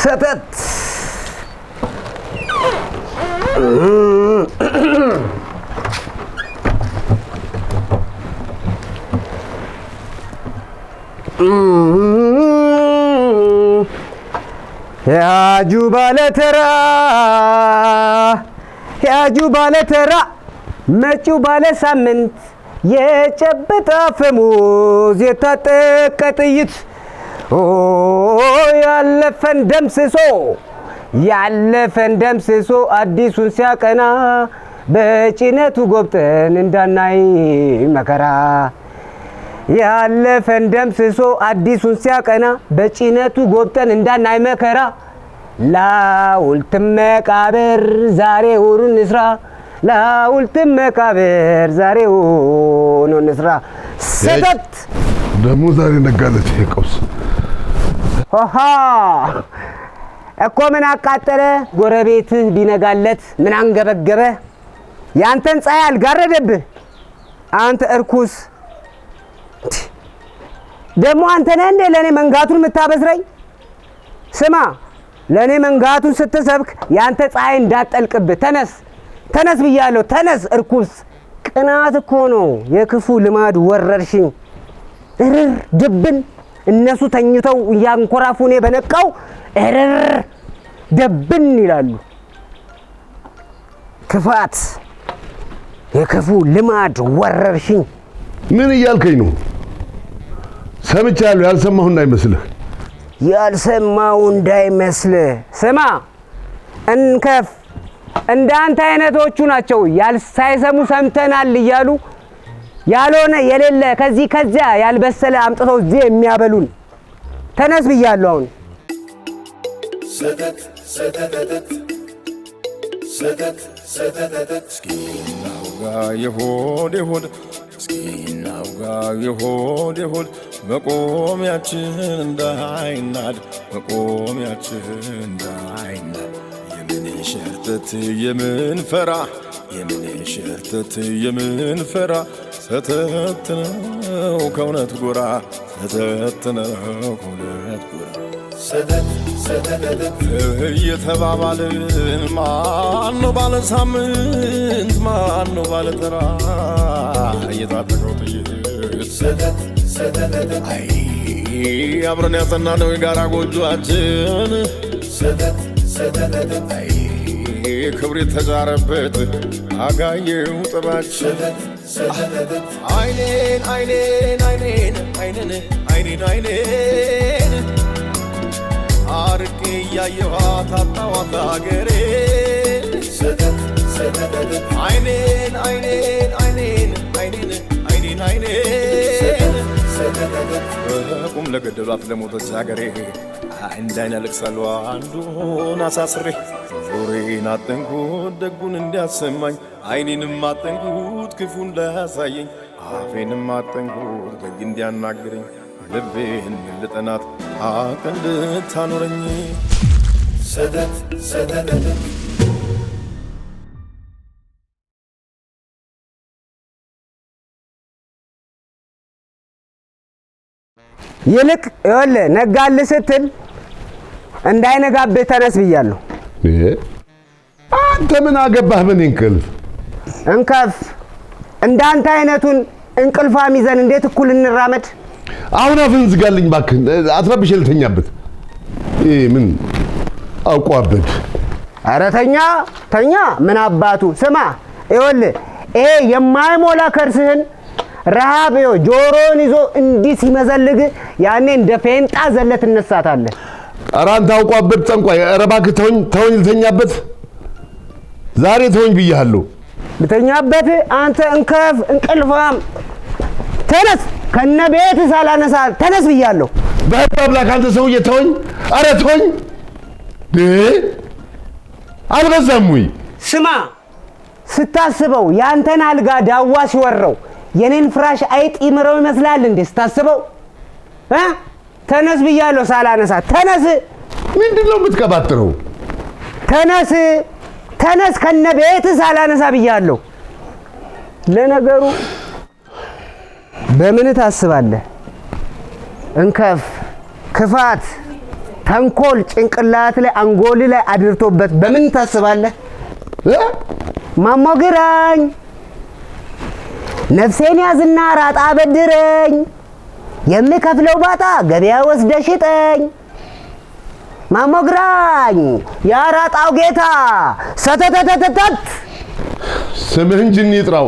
ሰተት ያጁ ባለተራ መጪው ባለ ሳምንት የጨበጣ ፈሙዝ የታጠቀ ጥይት ያለፈን ደምስሶ አዲሱን ሲያቀና በጭነቱ ጎብጠን እንዳናይ መከራ ያለፈን ደምስሶ አዲሱን ሲያቀና በጭነቱ ጎብጠን እንዳናይ መከራ ላውልትም መቃብር ዛሬውን እንስራ ላውልትም መቃብር ዛሬውን እንስራ ሰተት ደሞ ዛሬ ነጋለች ይቀውስ ኦሃ እኮ ምን አቃጠለ ጎረቤት ቢነጋለት ምን አንገበገበ ያንተን ፀሐይ አልጋረደብህ አንተ እርኩስ ደሞ አንተ ነህ እንደ ለኔ መንጋቱን የምታበስረኝ ስማ ለኔ መንጋቱን ስትሰብክ ያንተ ፀሐይ እንዳጠልቅብህ ተነስ ብያለሁ ተነስ እርኩስ ቅናት እኮ ነው የክፉ ልማድ ወረርሽኝ እርር ድብን እነሱ ተኝተው ያንኮራፉኔ በነቃው እርር ደብን ይላሉ ክፋት የክፉ ልማድ ወረርሽኝ ምን እያልከኝ ነው ሰምቻለሁ ያልሰማው እንዳይመስልህ ስማ እንከፍ እንዳንተ አይነቶቹ ናቸው ሳይሰሙ ሰምተናል እያሉ ያልሆነ የሌለ ከዚያ ያልበሰለ አምጥተው እዚህ የሚያበሉን ተነስ ብያለሁ አሁን ሰተት እስኪናውጋ የሆድ መቆሚያችን እንዳይናድ የምን ሸርተት የምን ፈራ ሰተት ነው ከእውነት ጎራ እየተባባልን ማነው ባለ ሳምንት ማነው ባለ ተራ እየታጠቀው ጥይት አይ አብረን ያጸናነው የጋራ ጎጆአችን አይ ክብር የተዛረበት አጋየው ጥባችን አይኔን አርቄ እያየኋት አጣኋት አገሬ አይኔን ቁም ለገደሏት ለሞተች አገሬ እንዳይነልቅሳሉ አንዱን አሳስሬ ዞሬን አጠንኩት ደጉን እንዲያሰማኝ አይኔንም አጠንኩት ክፉ እንዳያሳየኝ አፌንም አጠንኩት ደግ እንዲያናግረኝ ልቤን ልጠናት አቅል እንድታኖረኝ ሰተት ይልቅ ይኸውልህ ነጋልህ ስትል እንዳይነጋብህ ተነስ ብያለሁ አንተ ምን አገባህ ምን እንከፍ እንዳንተ አይነቱን እንቅልፋም ይዘን እንዴት እኩል እንራመድ አሁን አፍን ዝጋልኝ ባክህ አትረብሽ ልተኛበት ምን አውቋበድ ኧረ ተኛ ምን አባቱ ስማ ይኸውልህ የማይሞላ ከርስህን ረሃብ ጆሮን ይዞ እንዲህ ሲመዘልግ ያኔ እንደ ፌንጣ ዘለት እነሳታለህ ኧረ አንተ አውቋበድ ጠንቋይ ኧረ እባክህ ተወኝ ልተኛበት ዛሬ ተወኝ ብያለሁ ልተኛበት አንተ እንከፍ እንቅልፋም ተነስ ከነቤት ሳላነሳ ተነስ ብያለሁ በአምላክ አንተ ሰውዬ ተወኝ ኧረ ተወኝ አልበዛም ወይ ስማ ስታስበው ያንተን አልጋ ዳዋ ሲወረው የኔን ፍራሽ አይጥ ይምረው ይመስላል እንዴ ስታስበው ተነስ ብያለሁ ሳላነሳ ተነስ ምንድነው የምትቀባጥረው ተነስ ከነቤት ሳላነሳ ብያለሁ ለነገሩ በምን ታስባለህ እንከፍ ክፋት ተንኮል ጭንቅላት ላይ አንጎል ላይ አድርቶበት በምን ታስባለህ? ማሞግራኝ ነፍሴን ያዝና ራጣ በድረኝ የምከፍለው ባጣ ገበያ ወስደህ ሽጠኝ። ማሞግራኝ ያራጣው ጌታ ሰተተተተት ስምህን ጅኒ ጥራው።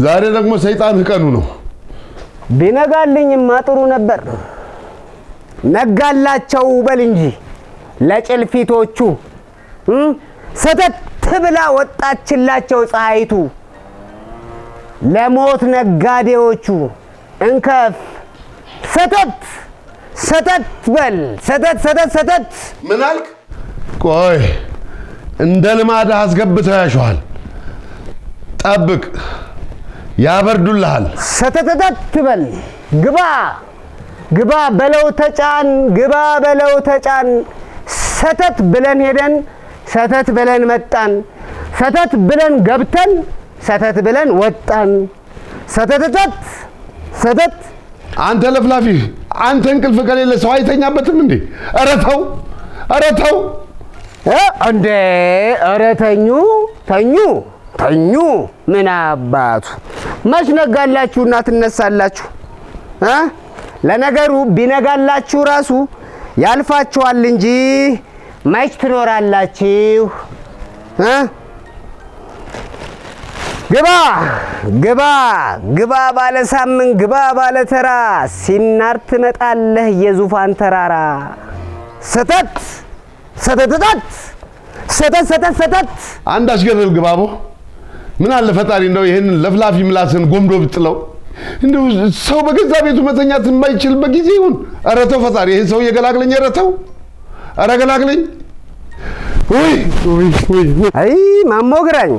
ዛሬ ደግሞ ሰይጣን ቀኑ ነው። ቢነጋልኝማ ጥሩ ነበር። ነጋላቸው በል እንጂ ለጭልፊቶቹ ሰተት ብላ ወጣችላቸው ፀሐይቱ። ለሞት ነጋዴዎቹ እንከፍ ሰተት ሰተት በል ሰተት ሰተት ሰተት። ምን አልክ? ቆይ እንደ ልማድ አስገብተው ያሸዋል። ጠብቅ ያበርዱልሃል። ሰተተተት በል ግባ ግባ በለው ተጫን ግባ በለው ተጫን። ሰተት ብለን ሄደን ሰተት ብለን መጣን። ሰተት ብለን ገብተን ሰተት ብለን ወጣን። ሰተተተት ሰተት። አንተ ለፍላፊ አንተ እንቅልፍ ከሌለ ሰው አይተኛበትም እንዴ? ኧረ ተው ኧረ ተው እንዴ! ኧረ ተኙ ተኙ ተኙ። ምን አባቱ መች ነጋላችሁና ትነሳላችሁ? ለነገሩ ቢነጋላችሁ ራሱ ያልፋችኋል እንጂ መች ትኖራላችሁ? ግባ ግባ ግባ ባለ ሳምንት ግባ ባለ ተራ ሲናር ትመጣለህ የዙፋን ተራራ። ሰተት ሰተተት ሰተት ሰተት ሰተት። አንድ አሽገረል ግባቦ ምን አለ ፈጣሪ እንደው ይሄንን ለፍላፊ ምላስን ጎምዶ ብጥለው እንደው ሰው በገዛ ቤቱ መተኛት የማይችልበት ጊዜ ይሁን። ኧረ ተው ፈጣሪ ይሄን ሰው የገላግለኝ። ኧረ ተው ኧረ ገላግለኝ። ወይ አይ ማሞግራኝ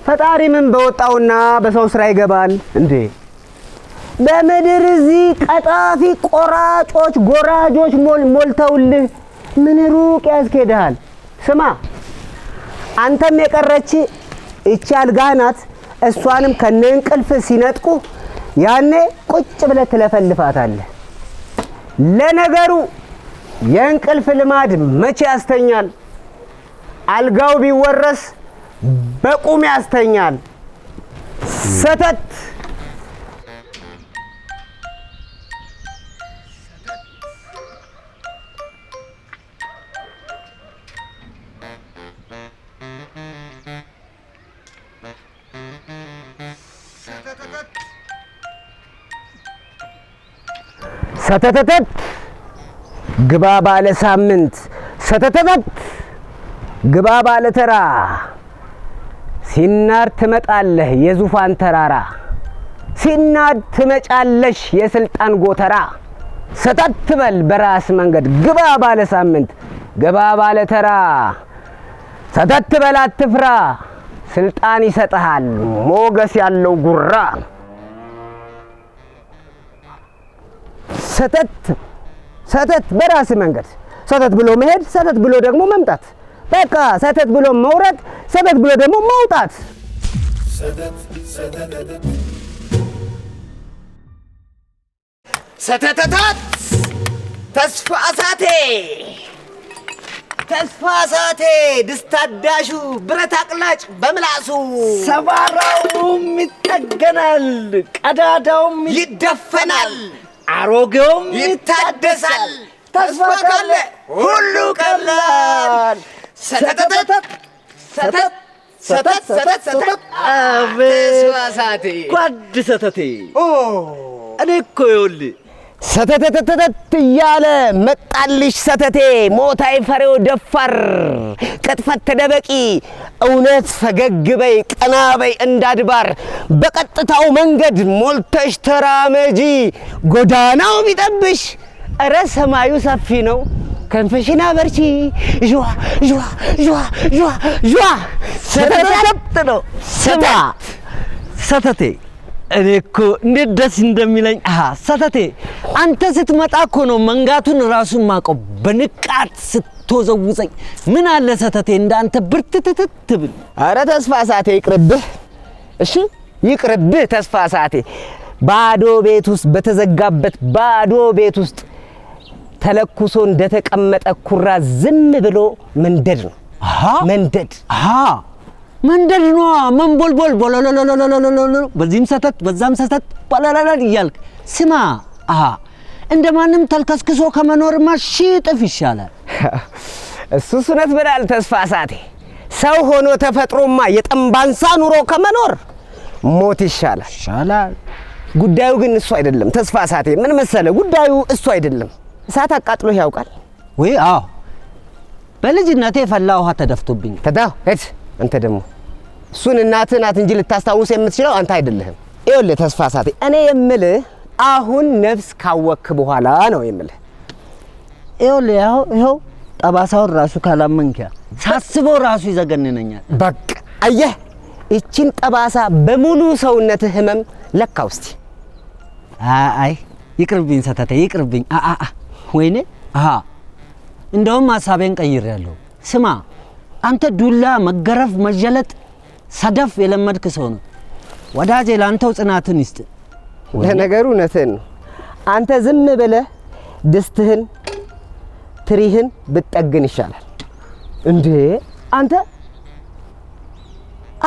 ፈጣሪ ምን በወጣውና በሰው ስራ ይገባል እንዴ? በምድር እዚህ ቀጣፊ ቆራጮች ጎራጆች ሞልተውልህ ምን ሩቅ ያስኬድሃል? ስማ አንተም የቀረች እቺ አልጋህ ናት። እሷንም ከነንቅልፍ ሲነጥቁ ያኔ ቁጭ ብለህ ትለፈልፋታለህ። ለነገሩ የእንቅልፍ ልማድ መቼ ያስተኛል? አልጋው ቢወረስ በቁም ያስተኛል። ሰተት ሰተተተት ግባ ባለ ሳምንት ሰተተተት ግባ ባለ ተራ ሲናር ትመጣለህ የዙፋን ተራራ። ሲናር ትመጫለሽ የስልጣን ጎተራ። ሰተት በል በራስ መንገድ ግባ ባለ ሳምንት ግባ ባለ ተራ። ሰተት በል አትፍራ ስልጣን ይሰጥሃል ሞገስ ያለው ጉራ። ሰተት ሰተት በራስ መንገድ ሰተት ብሎ መሄድ ሰተት ብሎ ደግሞ መምጣት። በቃ ሰተት ብሎ መውረድ ሰተት ብሎ ደግሞ መውጣት። ሰተተታት ተስፋ እሳቴ ተስፋ እሳቴ ድስት አዳሹ ብረት አቅላጭ በምላሱ ሰባራውም ይጠገናል ቀዳዳውም ይደፈናል አሮጌውም ይታደሳል። ተስፋ ካለ ሁሉ ቀላል። ሰተተተት ሰተት ሰተት ሰተት ሰተት ተስፋ እሳቴ ጓድ ሰተቴ እኔ እኮ ይኸውልህ ሰተተተተት እያለ መጣልሽ ሰተቴ። ሞታይ ፈሬው ደፋር ቅጥፈት ተደበቂ እውነት ፈገግ በይ ቀና በይ እንዳድባር። በቀጥታው መንገድ ሞልተሽ ተራመጂ ጎዳናው ቢጠብሽ እረ ሰማዩ ሰፊ ነው ከንፈሽና በርቺ ዥዋ ዥዋ ዥዋ ዥዋ ዥዋ። ሰተተተት ነው ስማ ሰተቴ እኔ እኮ እንዴት ደስ እንደሚለኝ ሰተቴ አንተ ስትመጣ እኮ ነው መንጋቱን ራሱን ማቀው በንቃት ስትወዘውዘኝ። ምን አለ ሰተቴ እንዳንተ ብርትትት ብል። አረ ተስፋ እሳቴ ይቅርብህ፣ እሺ ይቅርብህ ተስፋ እሳቴ። ባዶ ቤት ውስጥ በተዘጋበት ባዶ ቤት ውስጥ ተለኩሶ እንደተቀመጠ ኩራዝ ዝም ብሎ መንደድ ነው። መንደድ መንደድ ነው። መንቦልቦል ቦሎሎሎሎሎሎ በዚህም ሰተት በዛም ሰተት ባላላላ እያልክ ስማ። እንደማንም ተልከስክሶ ከመኖርማ ሺህ እጥፍ ይሻላል። እሱስ እውነት ብለሃል ተስፋ ሳቴ። ሰው ሆኖ ተፈጥሮማ የጠንባንሳ ኑሮ ከመኖር ሞት ይሻላል። ጉዳዩ ግን እሱ አይደለም ተስፋ ሳቴ። ምን መሰለህ ጉዳዩ እሱ አይደለም። እሳት አቃጥሎ ያውቃል ወይ? አዎ በልጅነቴ ፈላ ውሃ ተደፍቶብኝ። ተዳው ሄድ። አንተ ደግሞ እሱን እናትህ ናት እንጂ ልታስታውስ የምትችለው አንተ አይደለህም። ይኸውልህ ተስፋ ሳቴ እኔ የምልህ አሁን ነፍስ ካወክ በኋላ ነው የምልህ። ይኸውልህ ይኸው ጠባሳውን ራሱ ካላመንኪያ ሳስበው ራሱ ይዘገንነኛል። በቃ አየህ እቺን ጠባሳ በሙሉ ሰውነትህ ህመም ለካው እስቲ። አይ ይቅርብኝ ሰተተ ይቅርብኝ። ወይኔ እንደውም ሐሳቤን ቀይሬያለሁ። ስማ አንተ ዱላ መገረፍ መጀለጥ ሰደፍ የለመድክ ሰው ነው። ወዳጄ ላንተው ጽናትን ይስጥ። ለነገሩ እውነትህን ነው። አንተ ዝም ብለህ ድስትህን ትሪህን ብትጠግን ይሻላል። እንዴ አንተ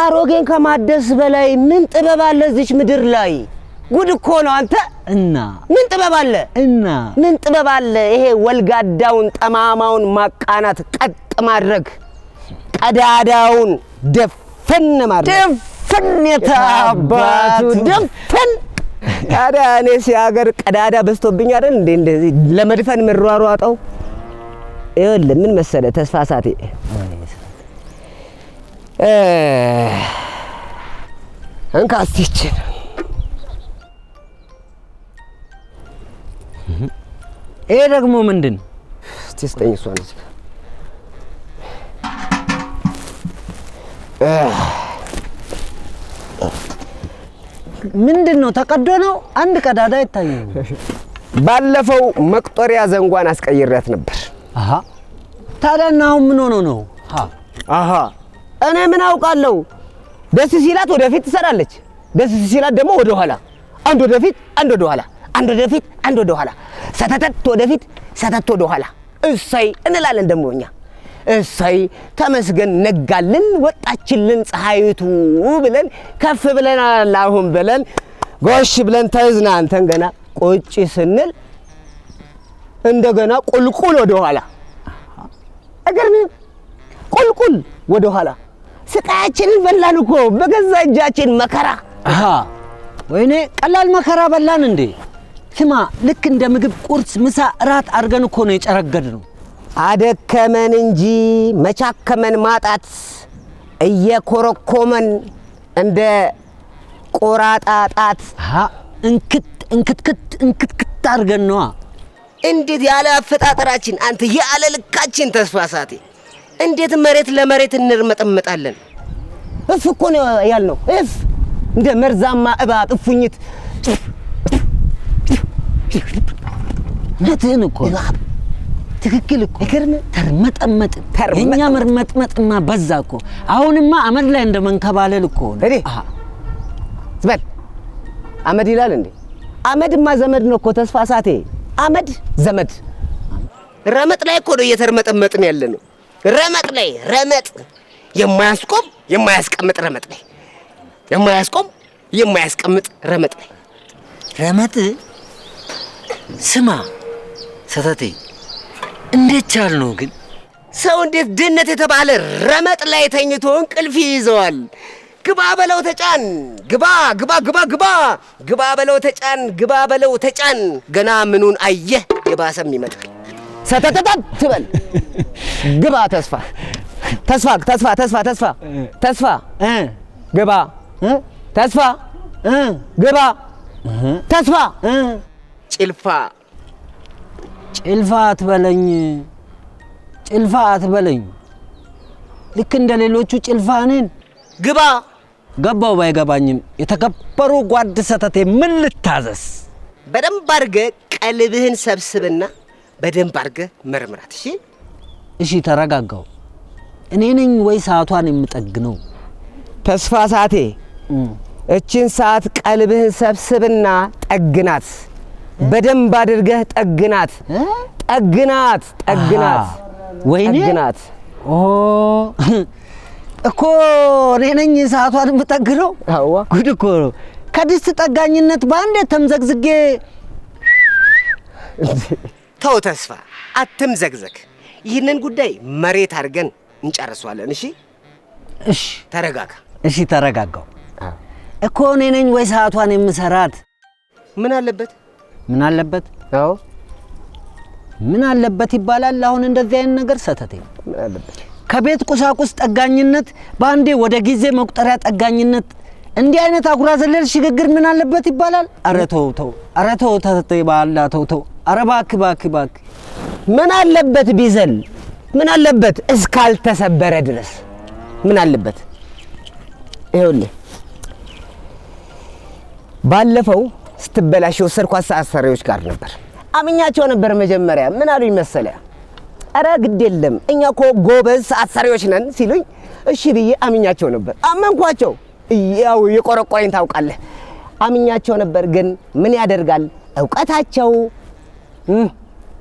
አሮጌን ከማደስ በላይ ምን ጥበብ አለ እዚች ምድር ላይ? ጉድ እኮ ነው አንተ። እና ምን ጥበብ አለ? እና ምን ጥበብ አለ? ይሄ ወልጋዳውን ጠማማውን ማቃናት ቀጥ ማድረግ፣ ቀዳዳውን ደፈን ማድረግ። ደፈን የታባቱ ደፈን። ታዲያ እኔ ሲያገር ቀዳዳ በዝቶብኝ አይደል እንዴ እንደዚህ ለመድፈን ምሯሯጠው? ይኸውልህ ምን መሰለህ ተስፋ ሳቴ፣ እንካ እስቲ ይችን። ይሄ ደግሞ ምንድን? እስቲ ስጠኝ እሷን እዚህ ምንድን ነው? ተቀዶ ነው? አንድ ቀዳዳ ይታየኝ። ባለፈው መቁጠሪያ ዘንጓን አስቀይሬያት ነበር። ታዲያ አሁን ምን ሆኖ ነው? እኔ ምን አውቃለሁ? ደስ ሲላት ወደፊት ትሰራለች፣ ደስ ሲላት ደግሞ ወደ ኋላ። አንድ ወደፊት አንድ ወደ ኋላ፣ አንድ ወደፊት አንድ ወደ ኋላ፣ ሰተተት ወደፊት ሰተት ወደ ኋላ። እሰይ እንላለን ደግሞ እኛ። እሰይ ተመስገን ነጋልን ወጣችልን ፀሐይቱ ብለን ከፍ ብለናል አሁን ብለን ጎሽ ብለን ተዝናንተን ገና ቁጭ ስንል እንደገና ቁልቁል ወደ ኋላ። እግርም ቁልቁል ወደ ኋላ። ስቃያችንን በላን እኮ በገዛ እጃችን መከራ። ወይኔ ቀላል መከራ በላን እንዴ? ስማ ልክ እንደ ምግብ ቁርስ፣ ምሳ፣ እራት አድርገን እኮ ነው የጨረገድነው። አደከመን እንጂ መቻከመን ማጣት እየኮረኮመን እንደ ቆራጣጣት እንክትክት አድርገን ነዋ። እንዴት ያለ አፈጣጠራችን አንተ ያለ ልካችን ተስፋ ሳቴ እንዴት መሬት ለመሬት እንርመጠመጣለን? እፍ እኮ ነው ያልነው። እፍ እንደ መርዛማ እባብ እፉኝት። ነትህን እኮ ትክክል እኮ ተርመጠመጥ። የኛ መርመጥመጥማ በዛ እኮ። አሁንማ አመድ ላይ እንደ መንከባለል እኮ ነው። ዝበል አመድ ይላል እንዴ? አመድማ ዘመድ ነው እኮ ተስፋ ሳቴ። አመድ ዘመድ። ረመጥ ላይ እኮ ነው እየተርመጠመጥን ያለ ነው። ረመጥ ላይ ረመጥ የማያስቆም የማያስቀምጥ ረመጥ ላይ የማያስቆም የማያስቀምጥ ረመጥ ላይ ረመጥ። ስማ ሰተቴ እንዴት ቻል ነው ግን ሰው እንዴት ድህነት የተባለ ረመጥ ላይ ተኝቶ እንቅልፍ ይይዘዋል? ግባ በለው ተጫን፣ ግባ ግባ ግባ ግባ ግባ በለው ተጫን፣ ግባ በለው ተጫን። ገና ምኑን አየህ የባሰም ይመጣል። ሰተተተት ትበል ግባ ተስፋ ተስፋ ተስፋ ተስፋ ተስፋ ተስፋ ግባ ተስፋ ግባ ተስፋ ጭልፋ ጭልፋ አትበለኝ፣ ጭልፋ አትበለኝ። ልክ እንደ ሌሎቹ ጭልፋ ነን። ግባ ገባው ባይገባኝም የተከበሩ ጓድ ሰተቴ ምን ልታዘዝ? በደንብ አድርገህ ቀልብህን ሰብስብና በደንብ አድርገህ መርምራት። እሺ እሺ፣ ተረጋጋው። እኔ ነኝ ወይ ሰዓቷን የምጠግነው? ተስፋ ሳቴ እቺን ሰዓት ቀልብህን ሰብስብና ጠግናት። በደንብ አድርገህ ጠግናት። ጠግናት ወይኔ ጠግናት። ኦ እኮ እኔ ነኝ ሰዓቷን የምጠግነው። አዋ ጉድ እኮ ነው። ከድስት ጠጋኝነት በአንድ ተምዘግዝጌ። ተው ተስፋ አትምዘግዘግ። ይህንን ጉዳይ መሬት አድርገን እንጨርሰዋለን። እሺ ተረጋጋ። እሺ ተረጋጋው እኮ እኔ ነኝ ወይ ሰዓቷን የምሰራት? ምን አለበት? አዎ ምን አለበት ይባላል። አሁን እንደዚህ አይነት ነገር ሰተቴ ምን አለበት? ከቤት ቁሳቁስ ጠጋኝነት በአንዴ ወደ ጊዜ መቁጠሪያ ጠጋኝነት እንዲህ አይነት አጉራ ዘለል ሽግግር ምን አለበት ይባላል? ኧረ ተው ተተቴ ባላ ተው። ኧረ እባክህ ምን አለበት ቢዘል? ምን አለበት እስካልተሰበረ ድረስ ምን አለበት? ይኸውልህ ባለፈው ስትበላሽ የወሰድኳት ሰዓት ሰሪዎች ጋር ነበር። አምኛቸው ነበር መጀመሪያ። ምን አሉኝ መሰለህ? ኧረ ግድ የለም እኛ እኮ ጎበዝ ሰዓት ሰሪዎች ነን ሲሉኝ እሺ ብዬ አምኛቸው ነበር። አመንኳቸው። ያው የቆረቆረኝ ታውቃለህ። አምኛቸው ነበር። ግን ምን ያደርጋል እውቀታቸው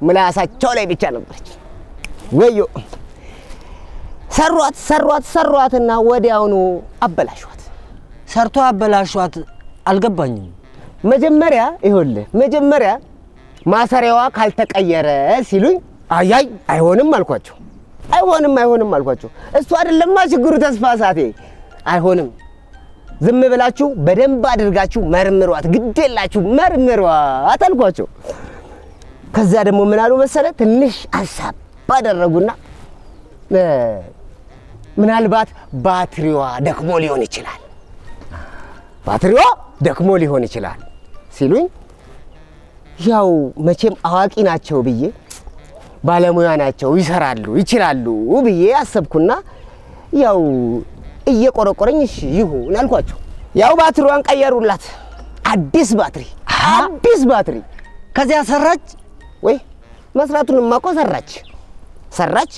ምላሳቸው ላይ ብቻ ነበረች። ወዮ ሰሯትና ወዲያውኑ አበላሿት። ሰርቶ አበላሿት። አልገባኝም። መጀመሪያ ማሰሪያዋ ካልተቀየረ ሲሉኝ አያይ አይሆንም አልኳቸው። እሱ አይደለማ ችግሩ ተስፋ ሳቴ። አይሆንም ዝም ብላችሁ በደንብ አድርጋችሁ መርምሯት፣ ግዴላችሁ መርምሯት አልኳቸው። ከዛ ደግሞ ምን አሉ መሰለ? ትንሽ ሐሳብ ባደረጉና ምናልባት ባትሪዋ ደክሞ ሊሆን ይችላል ሲሉኝ ያው መቼም አዋቂ ናቸው ብዬ ባለሙያ ናቸው ይችላሉ ብዬ አሰብኩና ያው እየቆረቆረኝ እሺ ይሁን አልኳቸው። ያው ባትሪዋን ቀየሩላት። አዲስ ባትሪ ከዚያ ሰራች ወይ መስራቱንማ እኮ ሰራች።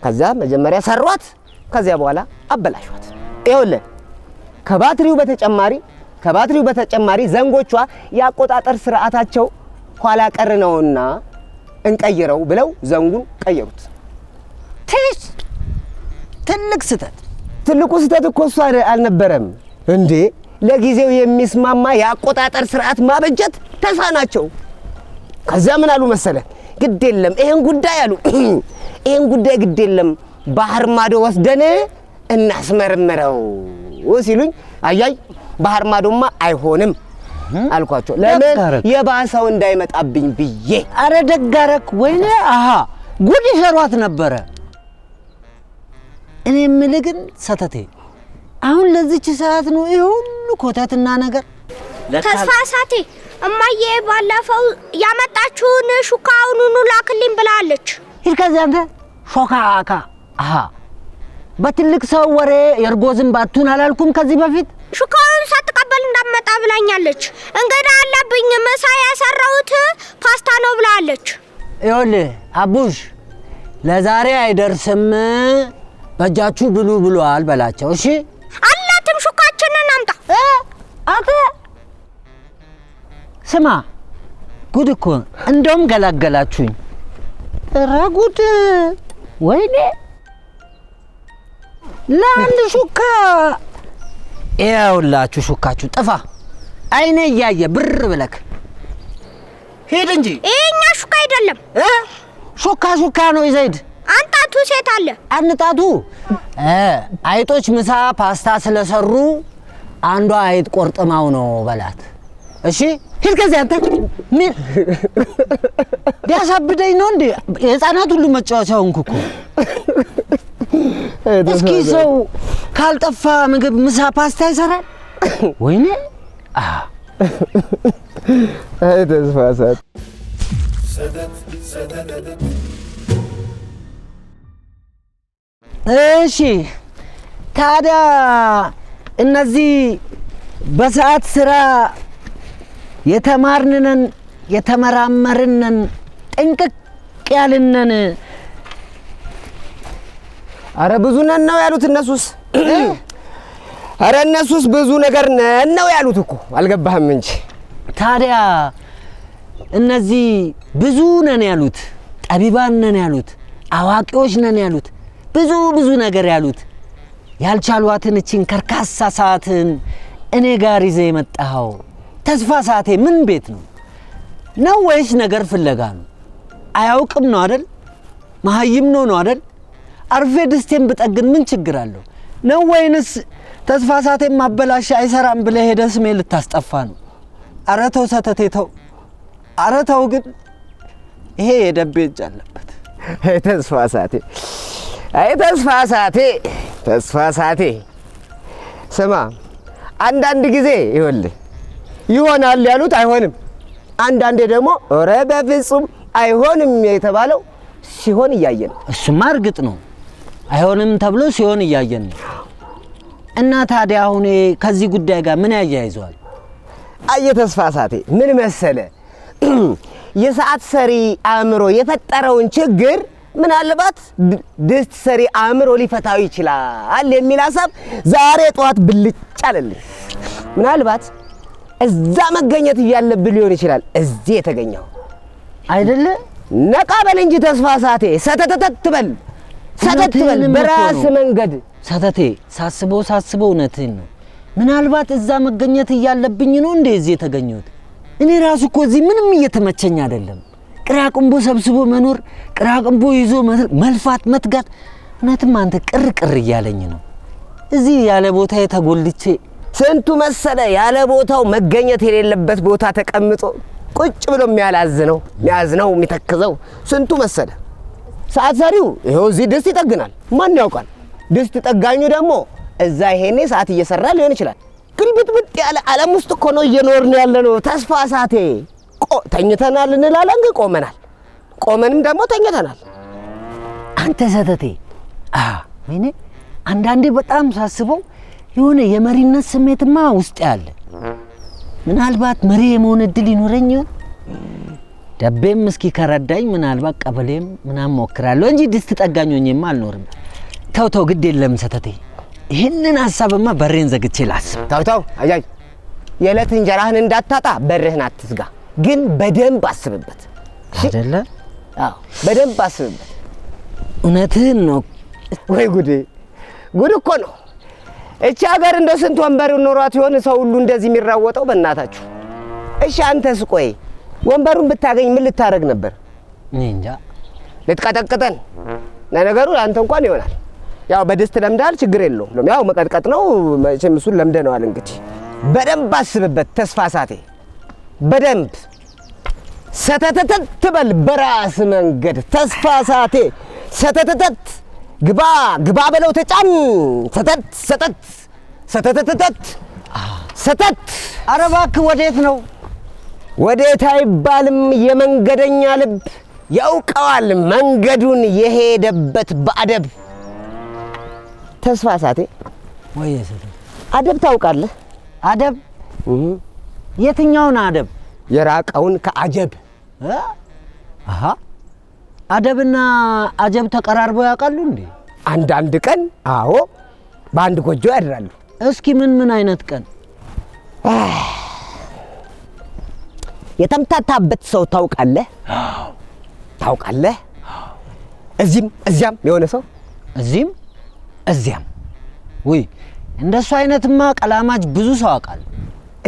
ከዛ መጀመሪያ ሰሯት፣ ከዚያ በኋላ አበላሿት። ይኸውልህ ከባትሪው በተጨማሪ ዘንጎቿ ያቆጣጠር ስርዓታቸው ኋላ ቀር ነውና እንቀይረው ብለው ዘንጉን ቀየሩት። ትልቁ ስህተት እኮ እሱ አልነበረም እንዴ? ለጊዜው የሚስማማ ያቆጣጠር ስርዓት ማበጀት ተሳናቸው። ከዛ ምን አሉ መሰለ? ግድ የለም ይሄን ጉዳይ ግድ የለም ባህር ማዶ ወስደን እናስመርምረው ሲሉኝ አያይ ባህር ማዶማ አይሆንም አልኳቸው። ለምን የባሰው እንዳይመጣብኝ ብዬ። አረ ደጋረክ ወይኔ ጉድ ይሰሯት ነበረ። እኔ የምልህ ግን ሰተቴ አሁን ለዚች ሰዓት ነው ይሄ ሁሉ ኮተትና ነገር? ተስፋ ሳቴ እማዬ ባለፈው ያመጣችውን ሹካውን ላክልኝ ብላለች። ሂድ ከዚህ አንተ ሾካካ። በትልቅ ሰው ወሬ የእርጎ ዝንብ አትሁን አላልኩም ከዚህ በፊት? ሹካውን ሳትቀበል እንዳትመጣ ብላኛለች። እንግዳ አለብኝ ምሳ የሰራሁት ፓስታ ነው ብላለች። ይኸውልህ አቡሽ ለዛሬ አይደርስም በእጃችሁ ብሉ ብሏል በላቸው። እሺ አላትም ሹካችንን አምጣ። አንተ ስማ ጉድ እኮ እንደውም ገላገላችሁኝ። ኧረ ጉድ ወይኔ ለአንድ ሹካ ይኸውላችሁ ሹካችሁ ጥፋ። አይኔ እያየ ብር ብለክ ሂድ እንጂ። ይሄኛ ሹካ አይደለም ሹካ ነው ይዘይድ። አንጣቱ ሴት አለ አንጣቱ አይጦች ምሳ ፓስታ ስለሰሩ አንዷ አይጥ ቆርጥማው ነው በላት። እሺ ሂድ ከዚህ አንተ። ምን ቢያሳብደኝ ነው እንዴ? የህፃናት ሁሉ መጫወቻ ሆንኩ እኮ። እስኪ ሰው ካልጠፋ ምግብ ምሳ ፓስታ ይሰራል? ወይኔ ተስፋ ሳት እሺ ታዲያ እነዚህ በሰዓት ስራ የተማርንነን የተመራመርነን ጥንቅቅ ያልነን። አረ ብዙ ነን ነው ያሉት እነሱስ። አረ እነሱስ ብዙ ነገር ነን ነው ያሉት እኮ አልገባህም እንጂ። ታዲያ እነዚህ ብዙ ነን ያሉት ጠቢባን ነን ያሉት፣ አዋቂዎች ነን ያሉት፣ ብዙ ነገር ያሉት ያልቻሏትን እቺን ከርካሳ ሰዓትን እኔ ጋር ይዘህ የመጣኸው ተስፋ ሰዓቴ ምን ቤት ነው ወይስ ነገር ፍለጋ ነው? አያውቅም ነው አይደል? መሀይም ነው አይደል? አርፌ ድስቴን ብጠግን ምን ችግር አለው ነው? ወይንስ ተስፋ ሰዓቴን ማበላሽ አይሰራም ብለህ ሄደህ ስሜ ልታስጠፋ ነው? ኧረ ተው ሰተቴ ተው። ኧረ ተው ግን ይሄ የደቤ እጅ አለበት። ተስፋ ሰዓቴ ተስፋ ሰዓቴ ስማ፣ አንዳንድ ጊዜ ይኸውልህ ይሆናል ያሉት አይሆንም፣ አንዳንዴ ደግሞ ኧረ በፍጹም አይሆንም የተባለው ሲሆን እያየን። እሱማ እርግጥ ነው አይሆንም ተብሎ ሲሆን እያየን ነው። እና ታዲያ አሁን ከዚህ ጉዳይ ጋር ምን ያያይዘዋል? አየ ተስፋ ሰዓቴ ምን መሰለ፣ የሰዓት ሰሪ አእምሮ የፈጠረውን ችግር ምናልባት ድስት ሰሪ አእምሮ ሊፈታው ይችላል የሚል ሐሳብ ዛሬ ጠዋት ብልጭ አለልኝ። ምናልባት እዛ መገኘት እያለብህ ሊሆን ይችላል እዚህ የተገኘው አይደለ? ነቃ በል እንጂ ተስፋ ሰዓቴ፣ ሰተተተት በል በራስ መንገድ። ሰተቴ ሳስበው እውነትህን ነው። ምናልባት እዛ መገኘት እያለብኝ ነው እንዴ እዚህ የተገኘሁት? እኔ ራሱ እኮ እዚህ ምንም እየተመቸኝ አይደለም። ቅራቅንቦ ሰብስቦ መኖር፣ ቅራቅንቦ ይዞ መልፋት፣ መትጋት እውነትም አንተ ቅር እያለኝ ነው። እዚህ ያለ ቦታ የተጎልቼ ስንቱ መሰለ ያለ ቦታው መገኘት የሌለበት ቦታ ተቀምጦ ቁጭ ብሎ የሚያዝነው የሚተክዘው ስንቱ መሰለ። ሰዓት ሰሪው ይኸው እዚህ ድስት ይጠግናል፣ ማን ያውቃል? ድስት ጠጋኙ ደግሞ እዛ ይሄኔ ሰዓት እየሰራ ሊሆን ይችላል። ግልብጥብጥ ያለ ዓለም ውስጥ እኮ ነው እየኖርን ያለነው። ተስፋ ሰዓቴ ተኝተናል እንላለን፣ ግን ቆመንም ደግሞ ተኝተናል። አንተ ሰተቴ ወይኔ አንዳንዴ በጣም ሳስበው የሆነ የመሪነት ስሜትማ ውስጥ ያለ፣ ምናልባት መሪ የመሆን እድል ይኖረኝ ይሆን? ደቤም እስኪ ከረዳኝ ምናልባት ቀበሌም ምናምን ሞክራለሁ እንጂ ድስት ጠጋኝ ሆኜማ አልኖርም። ተው ግድ የለም ሰተቴ፣ ይህንን ሐሳብማ በሬን ዘግቼ ላስብ። ተው አያይ፣ የዕለት እንጀራህን እንዳታጣ በርህን አትዝጋ፣ ግን በደንብ አስብበት አይደለ? አዎ በደንብ አስብበት። እውነትህን ነው። ወይ ጉድ እኮ ነው። እቺ ሀገር እንደ ስንት ወንበር ኖሯት ይሆን ሰው ሁሉ እንደዚህ የሚራወጠው? በእናታችሁ እሺ፣ አንተስ ቆይ ወንበሩን ብታገኝ ምን ልታረግ ነበር? እኔ እንጃ። ልትቀጠቅጠን? ለነገሩ አንተ እንኳን ይሆናል፣ ያው በድስት ለምዳል፣ ችግር የለውም። ያው መቀጥቀጥ ነው መቼም፣ እሱን ለምደነዋል። እንግዲህ በደንብ አስብበት ተስፋ ሰዓቴ፣ በደንብ ሰተተተት በል በራስ መንገድ ተስፋ ሰዓቴ። ሰተተተት ግባ በለው ተጫን። ሰተተተት። ኧረ እባክህ ወዴት ነው? ወዴት አይባልም። የመንገደኛ ልብ ያውቀዋል መንገዱን የሄደበት በአደብ። ተስፋ ሰዓቴ ወይ ሰተ አደብ ታውቃለህ? አደብ? የትኛውን አደብ? የራቀውን ከአጀብ። አደብና አጀብ ተቀራርበው ያውቃሉ እንዴ? አንዳንድ ቀን አዎ፣ በአንድ ጎጆ ያድራሉ። እስኪ ምን አይነት ቀን? የተምታታበት ሰው ታውቃለህ? እዚህም እዚያም የሆነ ሰው እዚህም እዚያም። ወይ እንደሱ አይነትማ ቀላማጅ ብዙ ሰው አውቃል።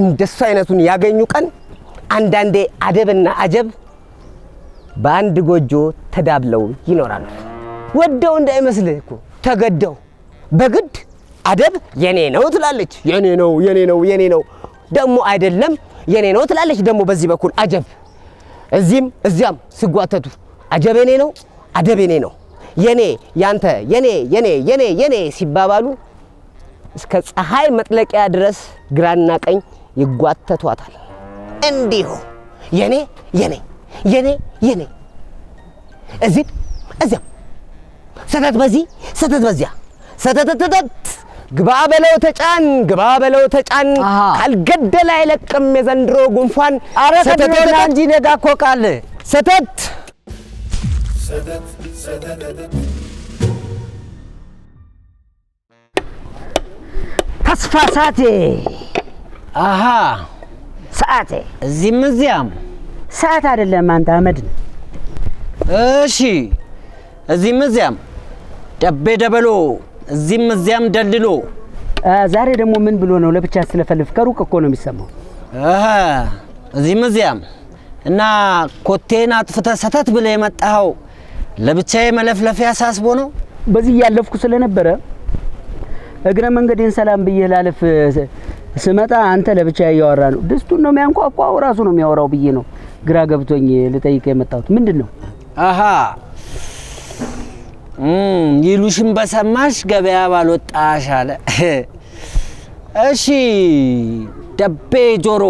እንደሱ አይነቱን ያገኙ ቀን አንዳንዴ አደብና አጀብ በአንድ ጎጆ ተዳብለው ይኖራሉ። ወደው እንዳይመስልህ እኮ ተገደው በግድ አደብ የኔ ነው ትላለች። የኔ ነው ደግሞ አይደለም የኔ ነው ትላለች። ደግሞ በዚህ በኩል አጀብ እዚህም እዚያም ሲጓተቱ አጀብ የኔ ነው፣ አደብ የኔ ነው፣ የኔ ያንተ፣ የኔ ሲባባሉ እስከ ፀሐይ መጥለቂያ ድረስ ግራና ቀኝ ይጓተቷታል። እንዲሁ የኔ እዚህም እዚያም ሰተት በዚህ ሰተት በዚያ ሰተተተት ግባ በለው ተጫን ካልገደለ አይለቅም የዘንድሮ ጉንፋን። ኧረ ሰተተና እንጂ ነጋ እኮ ቃል ሰተት ተስፋ ሰዓቴ ሰዓቴ እዚህም እዚያም ሰዓት አይደለም አንተ አመድ ነህ። እሺ እዚህም እዚያም ደቤ ደበሎ እዚህም እዚያም ደልሎ ዛሬ ደግሞ ምን ብሎ ነው ለብቻ ስለፈልፍ? ከሩቅ እኮ ነው የሚሰማው። እዚህም እዚያም እና ኮቴን አጥፍተህ ሰተት ብለህ የመጣኸው ለብቻዬ መለፍለፊያ ሳስቦ ነው? በዚህ እያለፍኩ ስለነበረ እግረ መንገዴን ሰላም ብዬ ላለፍ ስመጣ አንተ ለብቻ እያወራ ነው። ድስቱን ነው የሚያንቋቋው ራሱ ነው የሚያወራው ብዬ ነው ግራ ገብቶኝ ልጠይቅ የመጣሁት። ምንድን ነው? ይሉሽን በሰማሽ ገበያ ባልወጣሽ አለ። እሺ ደቤ ጆሮ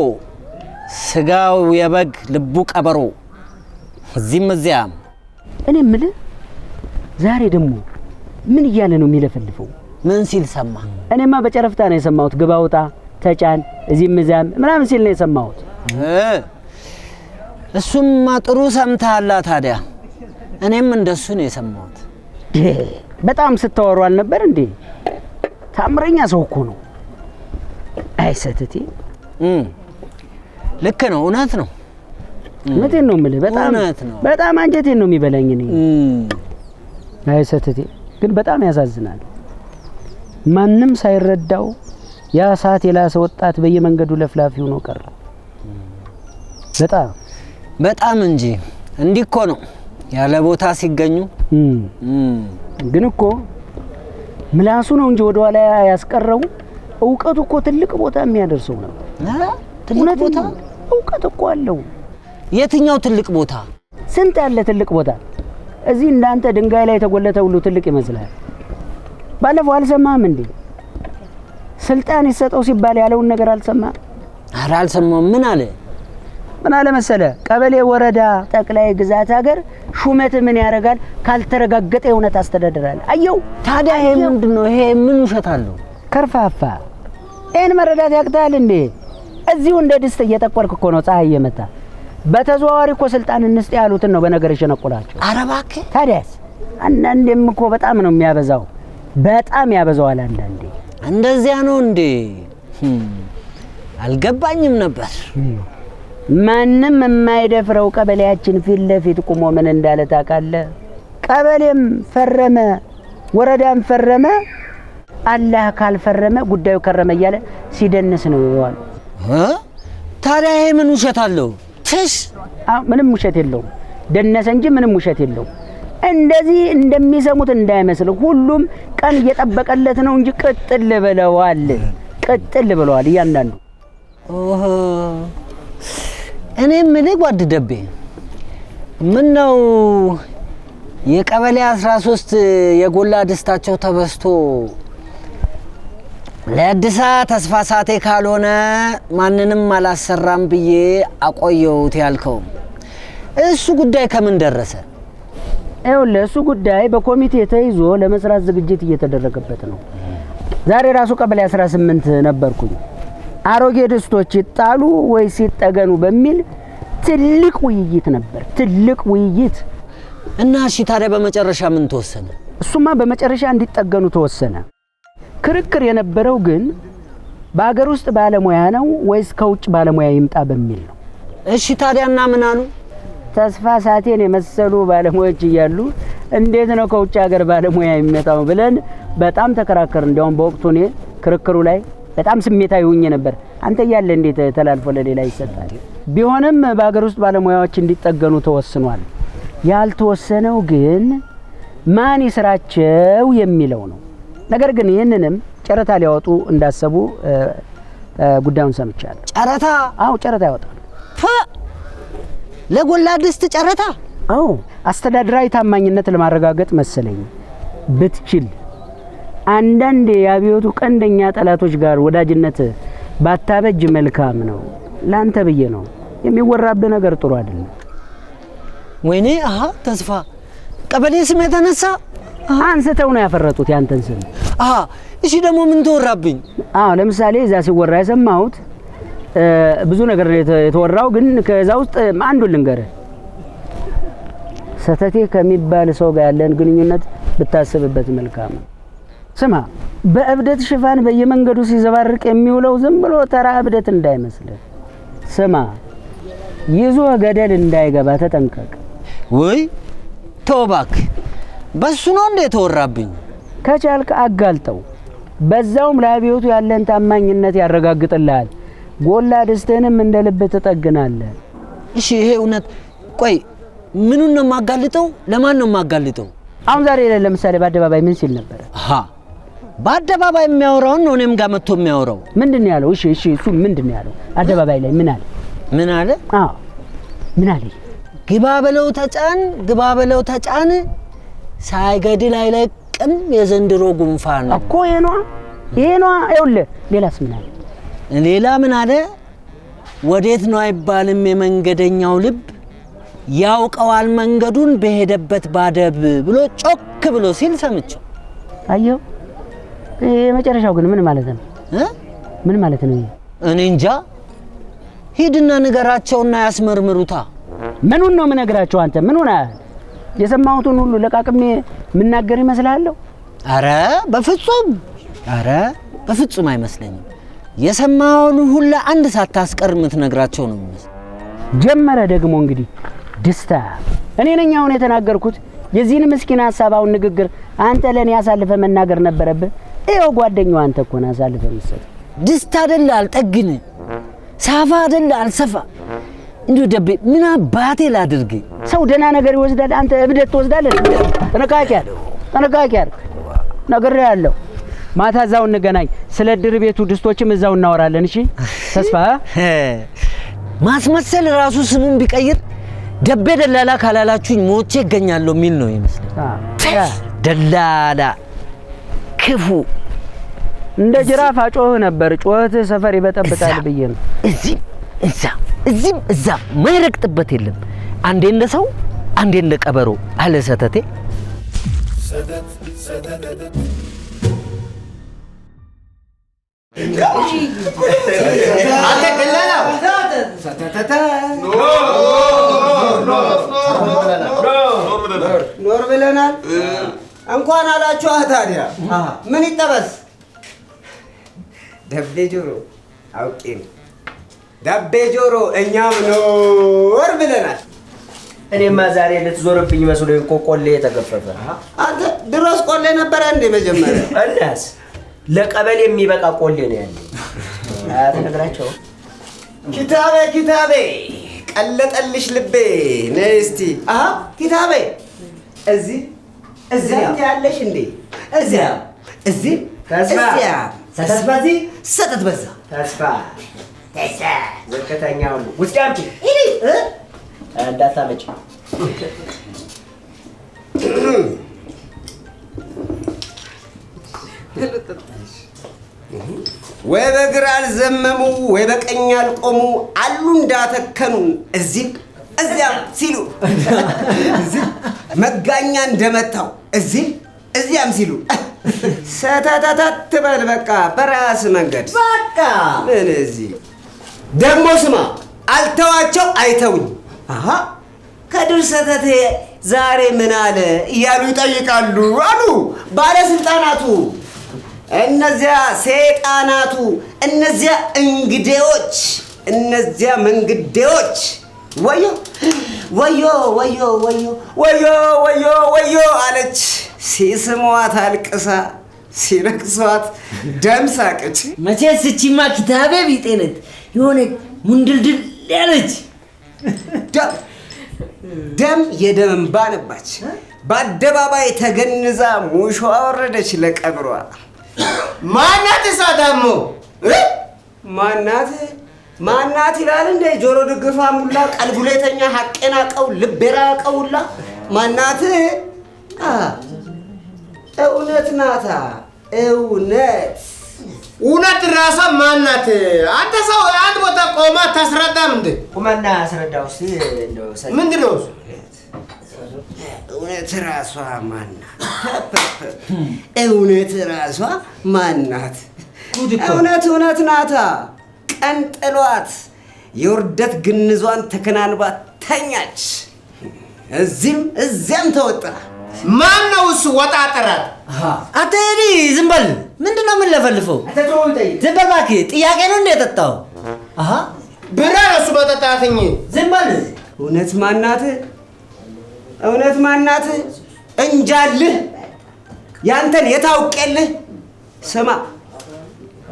ስጋው የበግ ልቡ ቀበሮ እዚህም እዚያም። እኔ የምልህ ዛሬ ደግሞ ምን እያለ ነው የሚለፈልፈው? ምን ሲል ሰማ? እኔማ በጨረፍታ ነው የሰማሁት። ግባ ውጣ ተጫን እዚህም እዚያም ምናምን ሲል ነው የሰማሁት። እሱማ ጥሩ ሰምተሃል ታዲያ። እኔም እንደሱ ነው የሰማሁት። በጣም ስታወሩ አልነበር እንዴ? ታምረኛ ሰው እኮ ነው። አይ ሰተቴ ልክ ነው፣ እውነት ነው። እውነቴን ነው የምልህ። በጣም አንጀቴን ነው የሚበላኝ እኔ። አይ ሰተቴ ግን በጣም ያሳዝናል። ማንም ሳይረዳው ያ ሰዓት የላሰ ወጣት በየመንገዱ ለፍላፊ ሆኖ ቀረ። በጣም እንጂ እንዲህ እኮ ነው ያለ ቦታ ሲገኙ። ግን እኮ ምላሱ ነው እንጂ ወደ ኋላ ያስቀረው እውቀቱ እኮ ትልቅ ቦታ የሚያደርሰው ነው። ትልቅ ቦታ እውቀት እኮ አለው። የትኛው ትልቅ ቦታ? ስንት ያለ ትልቅ ቦታ። እዚህ እንዳንተ ድንጋይ ላይ የተጎለተ ሁሉ ትልቅ ይመስላል። ባለፈው አልሰማህም እንዴ? ስልጣን ይሰጠው ሲባል ያለውን ነገር አልሰማህም? ኧረ አልሰማሁም። ምን አለ መሰለ? ቀበሌ፣ ወረዳ፣ ጠቅላይ ግዛት ሀገር ሹመት ምን ያደርጋል? ካልተረጋገጠ የእውነት አስተዳደራል። አየው። ታዲያ ይሄ ምንድነው? ይሄ ምን ውሸት አለው? ከርፋፋ ይሄን መረዳት ያቅታል እንዴ? እዚሁ እንደ ድስት እየጠቆርክ እኮ ነው ፀሐይ እየመታ። በተዘዋዋሪ እኮ ስልጣን እንስጥ ያሉትን ነው በነገር ይሸነቁላቸው። ኧረ እባክህ። ታዲያስ አንዳንዴም እኮ በጣም ነው የሚያበዛው። በጣም ያበዛዋል አንዳንዴ። እንደዚያ ነው እንዴ? አልገባኝም ነበር። ማንም የማይደፍረው ቀበሌያችን ፊት ለፊት ቆሞ ምን እንዳለ ታውቃለህ? ቀበሌም ፈረመ ወረዳም ፈረመ አላህ ካልፈረመ ጉዳዩ ከረመ እያለ ሲደንስ ነው ይዋል። ታዲያ ይሄ ምን ውሸት አለው? ምንም ውሸት የለውም። ደነሰ እንጂ ምንም ውሸት የለውም። እንደዚህ እንደሚሰሙት እንዳይመስል ሁሉም ቀን እየጠበቀለት ነው እንጂ ቅጥል ብለዋል እያንዳንዱ። እኔ ምን ጓድ ደቤ ምን ነው የቀበሌ 13 የጎላ ድስታቸው ተበስቶ ለአዲስ ተስፋ ሳቴ ካልሆነ ማንንም አላሰራም ብዬ አቆየሁት ያልከው እሱ ጉዳይ ከምን ደረሰ? እሱ ጉዳይ በኮሚቴ ተይዞ ለመስራት ዝግጅት እየተደረገበት ነው። ዛሬ ራሱ ቀበሌ 18 ነበርኩኝ። አሮጌ ድስቶች ይጣሉ ወይስ ይጠገኑ በሚል ትልቅ ውይይት ነበር። ትልቅ ውይይት እና እሺ፣ ታዲያ በመጨረሻ ምን ተወሰነ? እሱማ በመጨረሻ እንዲጠገኑ ተወሰነ። ክርክር የነበረው ግን በአገር ውስጥ ባለሙያ ነው ወይስ ከውጭ ባለሙያ ይምጣ በሚል ነው። እሺ፣ ታዲያና ምን አሉ? ተስፋ ሳቴን የመሰሉ ባለሙያዎች እያሉ እንዴት ነው ከውጭ ሀገር ባለሙያ የሚመጣው ብለን በጣም ተከራከር። እንዲያውም በወቅቱ እኔ ክርክሩ ላይ በጣም ስሜታዊ ሆኜ ነበር። አንተ እያለ እንዴት ተላልፎ ለሌላ ይሰጣል? ቢሆንም በአገር ውስጥ ባለሙያዎች እንዲጠገኑ ተወስኗል። ያልተወሰነው ግን ማን ይስራቸው የሚለው ነው። ነገር ግን ይህንንም ጨረታ ሊያወጡ እንዳሰቡ ጉዳዩን ሰምቻለሁ። ጨረታ? አዎ ጨረታ ያወጣሉ። ለጎላ ድስት ጨረታ? አዎ አስተዳደራዊ ታማኝነት ለማረጋገጥ መሰለኝ። ብትችል አንዳንድ የአብዮቱ ቀንደኛ ጠላቶች ጋር ወዳጅነት ባታበጅ መልካም ነው። ላንተ ብዬ ነው። የሚወራብህ ነገር ጥሩ አይደለም። ወይኔ ተስፋ ቀበሌ ስም የተነሳ አንስተው ነው ያፈረጡት ያንተን ስም። እሺ ደግሞ ምን ተወራብኝ? ለምሳሌ እዛ ሲወራ የሰማሁት ብዙ ነገር የተወራው ግን ከዛ ውስጥ አንዱን ልንገርህ። ሰተቴ ከሚባል ሰው ጋር ያለን ግንኙነት ብታስብበት መልካም ነው። ስማ፣ በእብደት ሽፋን በየመንገዱ ሲዘባርቅ የሚውለው ዝም ብሎ ተራ እብደት እንዳይመስልህ። ስማ፣ ይዞ ገደል እንዳይገባ ተጠንቀቅ። ወይ ተወባክ በሱ ነው እንደ ተወራብኝ ከቻልክ አጋልጠው በዛውም ለአብዮቱ ያለን ታማኝነት ያረጋግጥልሃል ጎላ ደስተንም እንደ ልብ ተጠግናለህ እሺ ይሄ እውነት ቆይ ምኑን ነው ማጋልጠው ለማን ነው ማጋልጠው አሁን ዛሬ ለምሳሌ በአደባባይ ምን ሲል ነበር አሃ በአደባባይ የሚያወራው ነው እኔም ጋር መጥቶ የሚያወራው ምንድነው ያለው እሺ እሱ ምንድነው ያለው አደባባይ ላይ ምን አለ አዎ ምን አለ ግባ በለው ተጫን ሳይገድል አይለቅም የዘንድሮ ጉንፋን እኮ ይሄ ነው ይኸውልህ ሌላስ ምን አለ ወዴት ነው አይባልም የመንገደኛው ልብ ያውቀዋል መንገዱን በሄደበት ባደብ ብሎ ጮክ ብሎ ሲል ሰምቼው አየው የመጨረሻው ግን ምን ማለት ነው ምን ማለት ነው እኔ እንጃ ሂድና ንገራቸውና ያስመርምሩታ ምኑን ነው የምነግራቸው አንተ ምን ሆነ የሰማሁትን ሁሉ ለቃቅሜ ምናገር ይመስልሃል አረ በፍጹም አይመስለኝም የሰማውን ሁሉ አንድ ሳታስቀር ምትነግራቸው ነው የሚመስል ጀመረ ደግሞ እንግዲህ ደስታ እኔ ነኝ አሁን የተናገርኩት የዚህን ምስኪን ሐሳባውን ንግግር አንተ ለኔ ያሳልፈ መናገር ነበረብህ ይሄው ጓደኛው አንተ እኮ ነው ያሳልፈ መስጠት ደስታ አይደል አልጠግን ሳፋ አይደል አልሰፋ እንዴ ደቤ ምን አባቴ ላድርግ ሰው ደና ነገር ይወስዳል አንተ እብደት ትወስዳለህ ተነካኪ ነገር ያለው ማታ ዛው እንገናኝ ስለ ድር ቤቱ ድስቶችም እዛው እናወራለን እሺ ተስፋ ማስመሰል ራሱ ስሙን ቢቀይር ደቤ ደላላ ካላላችሁኝ ሞቼ ይገኛለሁ ሚል ነው ይመስላል ደላላ ክፉ እንደ ጅራፍ አጮህ ነበር ጮህት ሰፈር ይበጠብጣል ብዬ ነው እዚህም እዛ ማይረግጥበት የለም አንዴ እንደ ሰው አንዴ እንደ ቀበሮ አለ ሰተቴ አንተ ደላላ ሰተተ ኖር ብለናል እንኳን አላችሁ ታዲያ ምን ይጠበስ ደቤ ጆሮ አውቄ ደቤ ጆሮ እኛም ኖር ብለናል እኔማ ዛሬ ልትዞርብኝ መስሎኝ እኮ ቆሌ የተገፈፈ አንተ ድሮስ ቆሌ ነበር እንዴ መጀመሪያ እናስ ለቀበሌ የሚበቃ ቆሌ ነው ያለው አትነግራቸው ኪታቤ ቀለጠልሽ ልቤ ነይ እስቲ ኪታቤ እዚህ ያለሽ እንዴ እዚህ ተስፋ ሰተት በዛ ተስፋ ዝቅተኛው ውስጥ አምጪ እንዳታመጪ ወይ በግራ አልዘመሙ ወይ በቀኝ አልቆሙ አሉ እንዳተከኑ እዚያም ሲሉ መጋኛ እንደመታው እዚያም ሲሉ ሰተተተት በል በቃ በራስ መንገድ በቃ ምን እዚህ ደግሞ ስማ አልተዋቸው አይተውኝ ከድር ሰተቴ ዛሬ ምን አለ እያሉ ይጠይቃሉ አሉ ባለስልጣናቱ እነዚያ ሰይጣናቱ እነዚያ እንግዴዎች እነዚያ መንግዴዎች ወዮ አለች ሲስሟት አልቅሳ ሲረክሷት ደም ሳቀች መቼስ እቺማ ኪታቤ ቢጤነት የሆነ ሙንድልድል ያለች ደም የደም እንባ ነባች በአደባባይ ተገንዛ ሙሾ አወረደች ለቀብሯ ማናት እሷ ደግሞ ማናት ይላል እንደ ጆሮ ድግፋ ሙላ ቀልቡሌተኛ ሐቄና ቀው ልቤራ ቀውላ ማናት እውነት ናታ እውነት ራሷ ማናት አንተ ሰው አንድ ቦታ ቆማ ታስረዳም እንዴ ቁመና አስረዳው እስቲ እንደው ምንድነው እውነት ራሷ ማናት እውነት ናታ ቀን ጥሏት የውርደት ግንዟን ተከናንባ ተኛች እዚያም ተወጥራ ማን ነው እሱ ወጣጥራት አተሪ ዝም በል ምንድነው ምን ለፈልፈው ዝም በል እባክህ ጥያቄ ነው እንደ የጠጣው ብራ እሱ በጠጣትኝ ዝም በል እውነት ማናት እውነት ማናት እንጃልህ ያንተን የታውቀልህ ስማ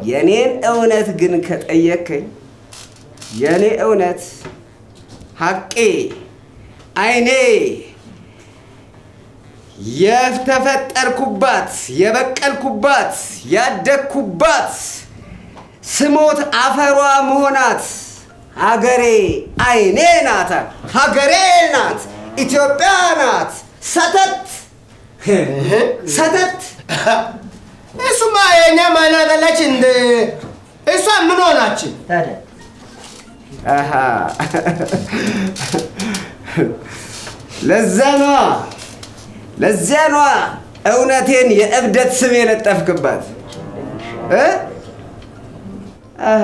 የኔን እውነት ግን ከጠየከኝ የኔ እውነት ሐቄ አይኔ የተፈጠርኩባት የበቀልኩባት ያደግኩባት ስሞት አፈሯ መሆናት ሀገሬ አይኔ ናት ሀገሬ ናት ኢትዮጵያ ናት ሰተት ሰተት እሱማ የኛ ማናገላች እንደ እሷ ምን ሆናች ታዲያ አሃ ለዚያ ነዋ እውነቴን የእብደት ስም የለጠፍክባት አሃ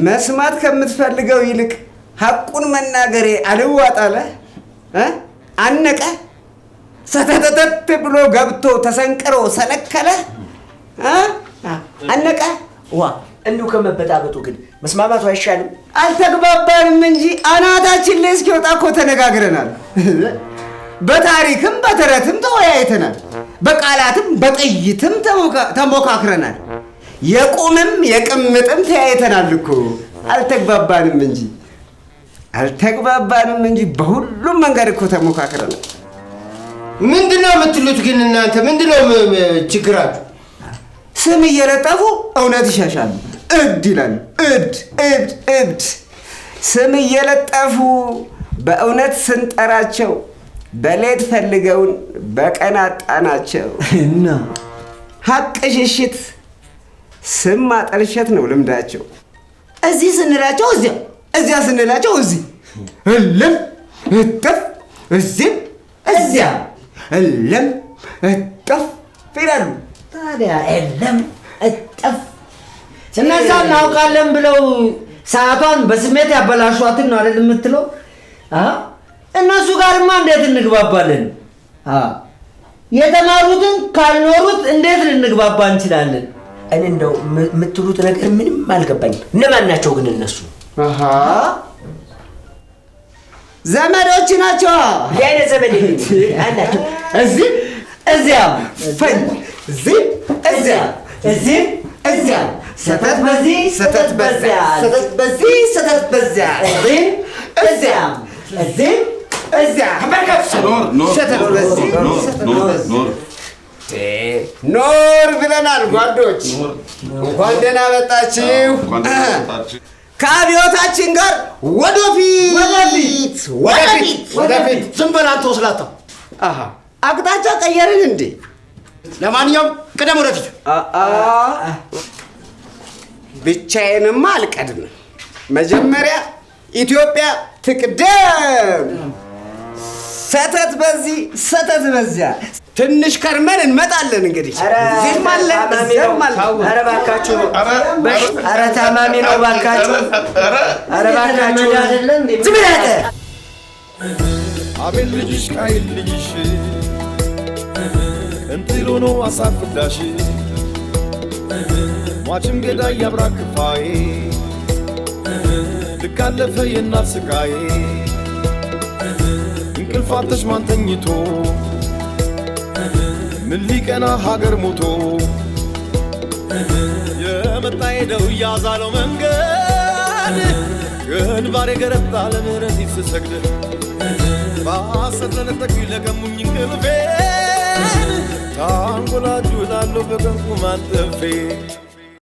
መስማት ከምትፈልገው ይልቅ ሐቁን መናገሬ አልዋጣለ አነቀ ሰተተተት ብሎ ገብቶ ተሰንቅሮ ሰነከለ አነቀ ዋ እንዲሁ ከመበጣበጡ ግን መስማማቱ አይሻልም? አልተግባባንም እንጂ አናታችን ላይ እስኪወጣ እኮ ተነጋግረናል። በታሪክም በተረትም ተወያይተናል። በቃላትም በጥይትም ተሞካክረናል። የቁምም የቅምጥም ተያይተናል እኮ አልተግባባንም እንጂ በሁሉም መንገድ እኮ ተሞካክረናል። ምንድነው የምትሉት ግን እናንተ? ምንድነው ችግራችሁ? ስም እየለጠፉ እውነት ይሻሻሉ። እብድ ይላሉ። እብድ ስም እየለጠፉ በእውነት ስንጠራቸው በሌት ፈልገውን በቀን አጣናቸው እና ሐቅ ሽሽት ስም ማጠልሸት ነው ልምዳቸው። እዚህ ስንላቸው እዚያ ስንላቸው እዚህ እልም እጥፍ እዚህም እዚያ እልም እጥፍ ይላሉ። ታዲያ እልም እጥፍ እነዛ እናውቃለን ብለው ሰዓቷን በስሜት ያበላሿትን ነው አይደል የምትለው? እነሱ ጋርማ እንዴት እንግባባለን? የተማሩትን ካልኖሩት እንዴት ልንግባባ እንችላለን? እኔ እንደው የምትሉት ነገር ምንም አልገባኝም። እነማን ናቸው ግን እነሱ? ዘመዶች ናቸው። ያኔ ዘመድ አላቸው። እዚህ እዚያም እዚህ እዚያ ሰተት በዚህ ሰተት በዚያ ሰተት በዚህ ሰተት በዚያ እዚያም ሰተት በዚህ ኖር ብለናል ጓዶች። እንኳን ደህና መጣችሁ። ከአብዮታችን ጋር ወደፊት። ዝም በል አንተ ወስላታ። አቅጣጫ ቀየርን እንዴ? ለማንኛውም ቅደም ወደፊት። ብቻዬንማ አልቀድምም። መጀመሪያ ኢትዮጵያ ትቅደም። ሰተት በዚህ ሰተት በዚያ ትንሽ ከርመን እንመጣለን። እንግዲህ እዚህም አለን እዚያም አለን። ኧረ እባካችሁ ኧረ ታማሚ ነው እባካችሁ። ኧረ እባካችሁ ዝም ብለህ አቤት ልጅሽ ቃይል ልጅሽ እንጥሎ ነው አሳፍዳሽ ሟችም ገዳይ ያብራክ ክፋዬ ልካለፈ የእናት ስቃዬ እንቅልፋተሽ ማን ተኝቶ ምን ሊቀና ሀገር ሞቶ የመጣ ሄደው እያዛለው መንገድ ግንባሬ ገረጣ ለምህረት ይስሰግድ በሐሰት ለነጠቁኝ ለቀሙኝ እንቅልፌን ታንጎላጁ ላለሁ በቀንቁ ማንጠፌ